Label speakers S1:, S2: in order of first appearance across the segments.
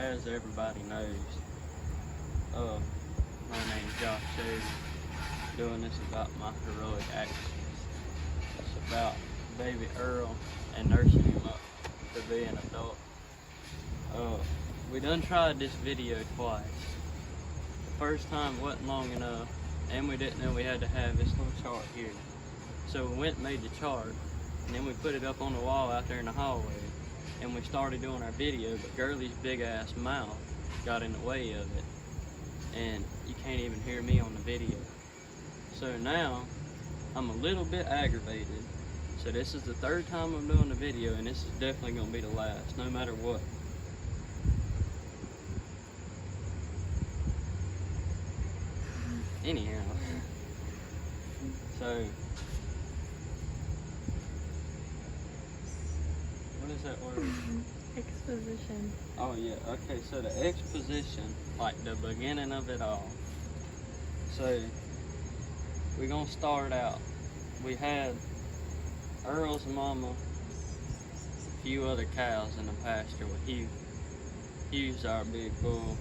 S1: as everybody knows, my name's Josh Shady. Doing this about my heroic actions. It's about baby Earl and nursing him up to be an adult. We done tried this video twice. The first time wasn't long enough, and we didn't know we had to have this little chart here. So we went and made the chart, and then we put it up on the wall out there in the hallway, and we started doing our video, but Girly's big ass mouth got in the way of it, and you can't even hear me on the video. So now I'm a little bit aggravated. So this is the third time I'm doing the video, and this is definitely gonna be the last, no matter what. Anyhow, so what is that word?
S2: Exposition.
S1: Oh yeah, okay, so the exposition, like the beginning of it all. So we're gonna start out. We had Earl's mama, a few other cows in the pasture with Hugh. Hugh's our big bull,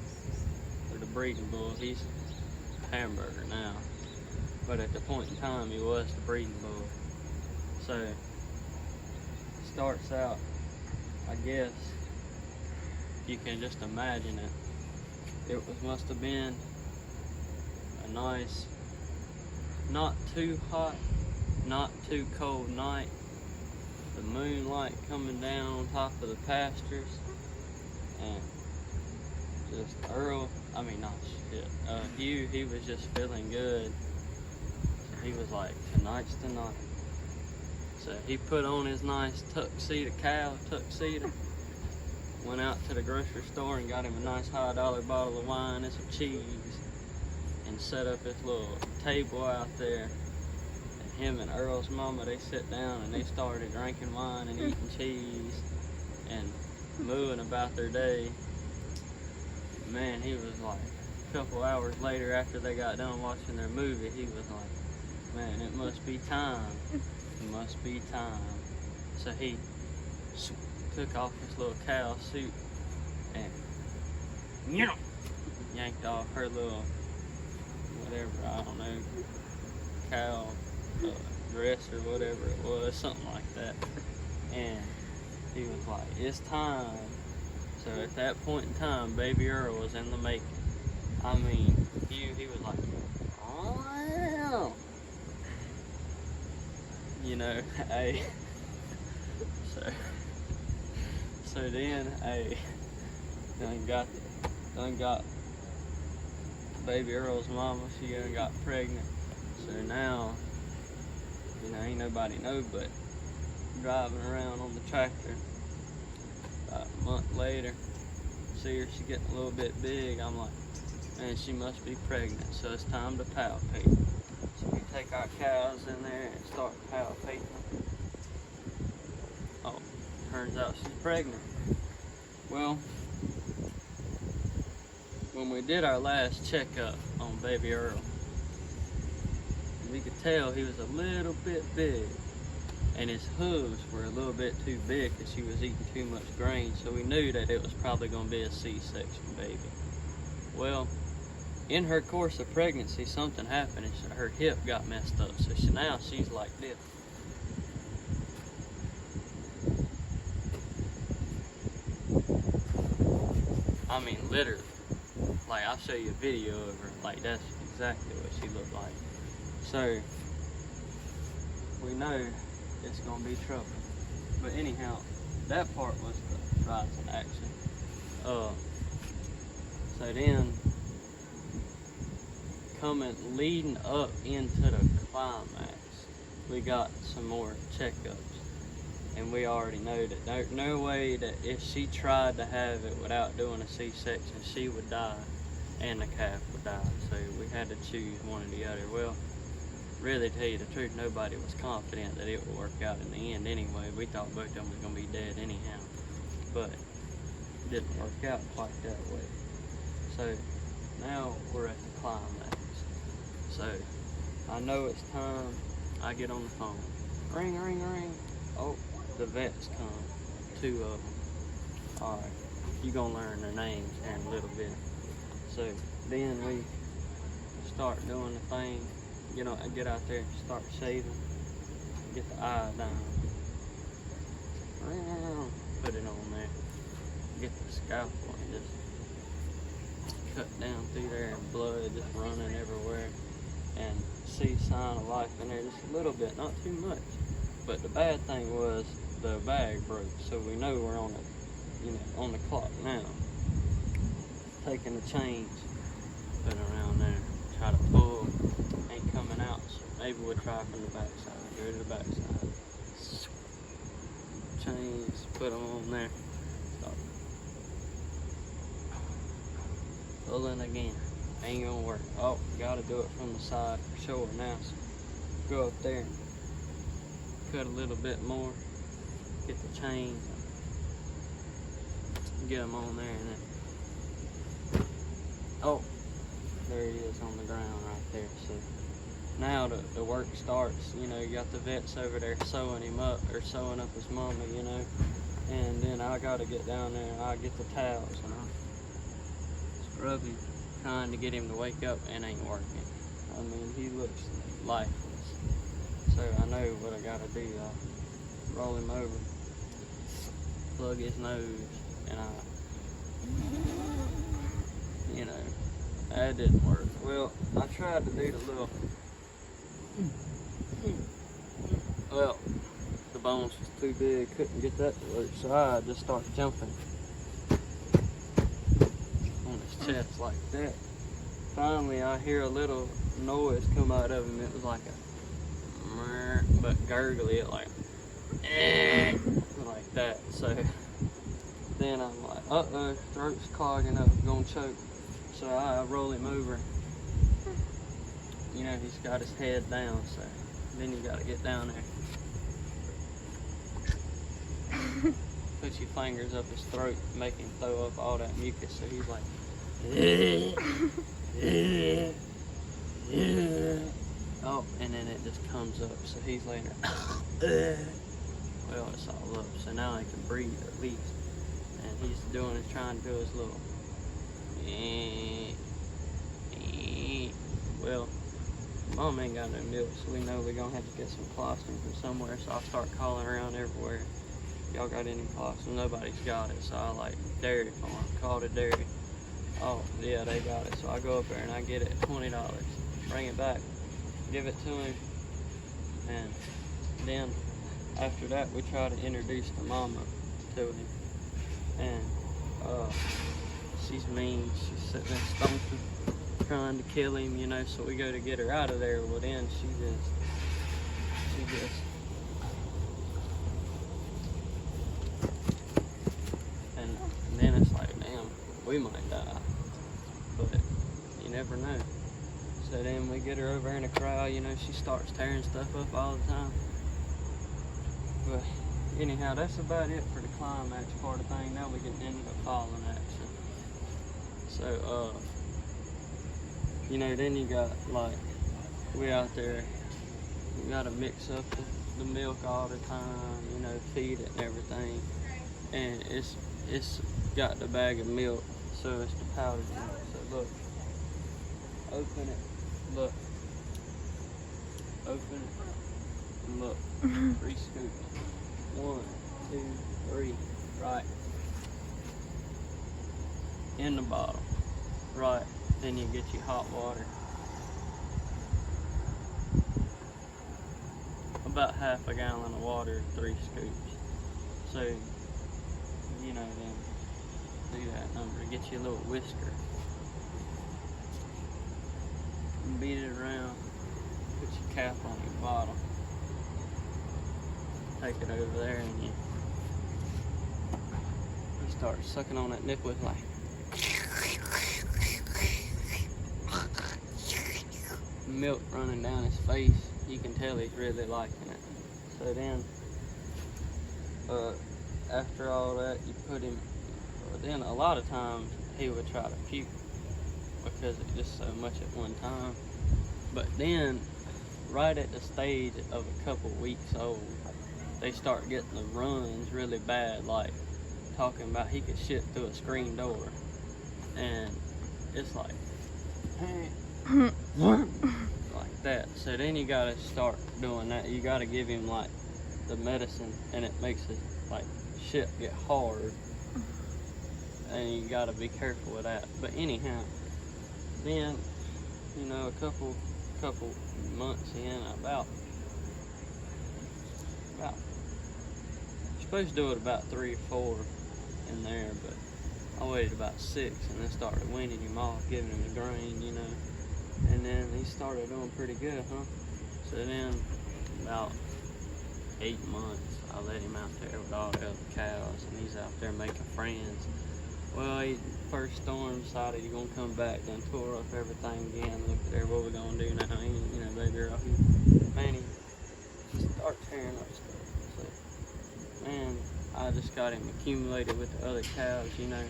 S1: or the breeding bull. He's Hamburger now, but at the point in time he was the breeding bull. So it starts out, I guess you can just imagine it must have been a nice, not too hot, not too cold night. The moonlight coming down on top of the pastures, and just Hugh, he was just feeling good. So he was like, tonight's the night. So he put on his nice tuxedo, went out to the grocery store and got him a nice high dollar bottle of wine and some cheese, and set up his little table out there. And him and Earl's mama, they sit down and they started drinking wine and eating cheese and mooing about their day. Man, he was like, a couple hours later after they got done watching their movie, he was like, man, it must be time. It must be time. So he took off his little cow suit and yanked off her little, whatever, I don't know, cow dress or whatever it was, something like that. And he was like, it's time. So at that point in time, baby Earl was in the making. I mean, he was like, oh, you know, hey. So then, hey, done got baby Earl's mama. She done got pregnant. So now, you know, ain't nobody know but driving around on the tractor. About a month later, see her, she getting a little bit big. I'm like, man, she must be pregnant, so it's time to palpate. So we take our cows in there and start palpating. Oh, turns out she's pregnant. Well, when we did our last checkup on baby Earl, we could tell he was a little bit big. And his hooves were a little bit too big because she was eating too much grain, so we knew that it was probably going to be a C-section baby. Well, in her course of pregnancy, something happened and her hip got messed up, so now she's like this. I mean, literally. Like, I'll show you a video of her. Like, that's exactly what she looked like. So, we know it's gonna be trouble. But anyhow, that part was the rise in action. So then, leading up into the climax, we got some more checkups. And we already know that there's no way that if she tried to have it without doing a C-section, she would die and the calf would die. So we had to choose one or the other. Well, really, to tell you the truth, nobody was confident that it would work out in the end anyway. We thought both of them was going to be dead anyhow. But it didn't work out quite that way. So now we're at the climax. So I know it's time. I get on the phone. Ring, ring, ring. Oh, the vets come. 2 of them. Alright. you're gonna learn their names in a little bit. So then we start doing the thing, get out there and start shaving, get the eye down, put it on there, get the scalpel and just cut down through there and blood just running everywhere, and see sign of life in there just a little bit, not too much. But the bad thing was the bag broke, so we know we're on on the clock now. Taking the chains, put it around there, try to pull, ain't coming out, so maybe we'll try from the back side, go to the back side. Chains, put them on there, stop. Pulling again, ain't gonna work. Oh, gotta do it from the side for sure now, so go up there, cut a little bit more, get the chains, get them on there, and then, oh, there he is on the ground right there. So now the work starts. You got the vets over there sewing him up, or sewing up his mama, and then I gotta get down there and I get the towels and I scrub him, trying to get him to wake up, and ain't working. I mean, he looks lifeless. So I know what I gotta do. I roll him over, plug his nose, and that didn't work. Well, I tried to do the little, the bones was too big, couldn't get that to work, so I just started jumping on his chest like that. Finally, I hear a little noise come out of him. It was like a, but gurgly, like that. So then I'm like, uh-oh, throat's clogging up, gonna choke. So I roll him over. He's got his head down, so then you gotta get down there. Put your fingers up his throat, make him throw up all that mucus, so he's like, oh, and then it just comes up, so he's laying there, well, it's all up, so now he can breathe at least. And he's trying to do his little, well, Mom ain't got no milk, so we know we're gonna have to get some colostrum from somewhere, so I'll start calling around everywhere. Y'all got any colostrum? Nobody's got it, so I dairy farm, call the dairy. Oh, yeah, they got it, so I go up there and I get it at $20, bring it back, give it to him, and then after that we try to introduce the mama to him, and she's mean, she's sitting there stomping, trying to kill him, so we go to get her out of there. Well, then she just, and then it's like, damn, we might die, but you never know. So then we get her over in a crowd, she starts tearing stuff up all the time. But anyhow, that's about it for the climax part of the thing. Now we get into the falling action. So, then you got, we out there, we gotta mix up the milk all the time, feed it and everything. And it's got the bag of milk, so it's the powdered milk. So look, open it, look, open it, and look, 3 scoops. 1, 2, 3, right. In the bottle, right. Then you get your hot water. About half a gallon of water, 3 scoops. So, then do that number. Get you a little whisker. Beat it around. Put your cap on your bottle. Take it over there and you start sucking on that nipple. It's like milk running down his face. You can tell he's really liking it. So then after all that, you put him, then a lot of times he would try to puke because it's just so much at one time. But then right at the stage of a couple weeks old, they start getting the runs really bad, like talking about he could shit through a screen door. And it's like, hey, like that. So then you gotta start doing that. You gotta give him like the medicine, and it makes it like shit get hard. And you gotta be careful with that. But anyhow, then, you know, a couple months in, about you're supposed to do it about 3 or 4 in there, but I waited about 6 and then started weaning him off, giving him the grain, you know. And then he started doing pretty good, huh? So then about 8 months, I let him out there with all the other cows, and he's out there making friends. Well, he first storm decided he's gonna come back, then tore up everything again. Look at there, what we gonna do now? He, you know, baby girl, he start tearing up stuff. So, man, I just got him accumulated with the other cows, you know.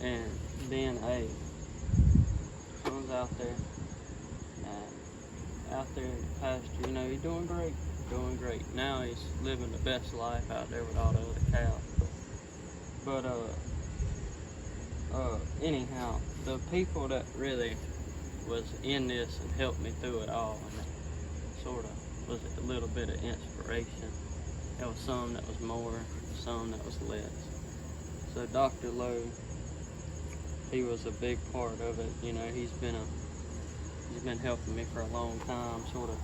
S1: And then, hey, comes out there, and out there in the pasture, you know, he's doing great. Now he's living the best life out there with all the other cows. But anyhow, the people that really was in this and helped me through it all, and it sort of was a little bit of inspiration. There was some that was more, some that was less. So Dr. Lowe, he was a big part of it. You know, he's been helping me for a long time, sort of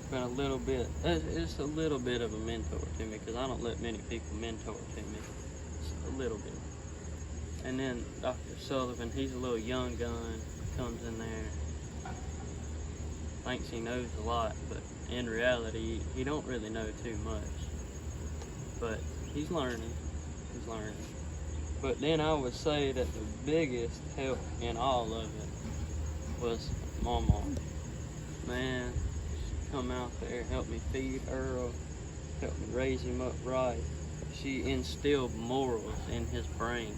S1: been a little bit, it's a little bit of a mentor to me, because I don't let many people mentor to me. It's a little bit. And then Dr. Sullivan, he's a little young gun, comes in there, thinks he knows a lot, but in reality, he don't really know too much. But he's learning. But then I would say that the biggest help in all of it was my mom. Man, she come out there, helped me feed Earl, helped me raise him up right. She instilled morals in his brain.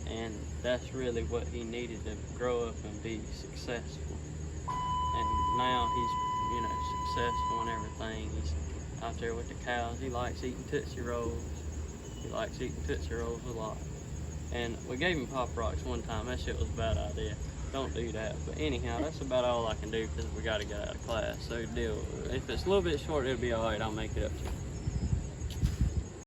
S1: And that's really what he needed to grow up and be successful. And now he's, you know, successful and everything. He's out there with the cows. He likes eating Tootsie Rolls. He likes eating Tootsie Rolls a lot. And we gave him Pop Rocks one time. That shit was a bad idea. Don't do that. But anyhow, that's about all I can do, because we got to get out of class. So deal. If it's a little bit short, it'll be all right. I'll make it up to you.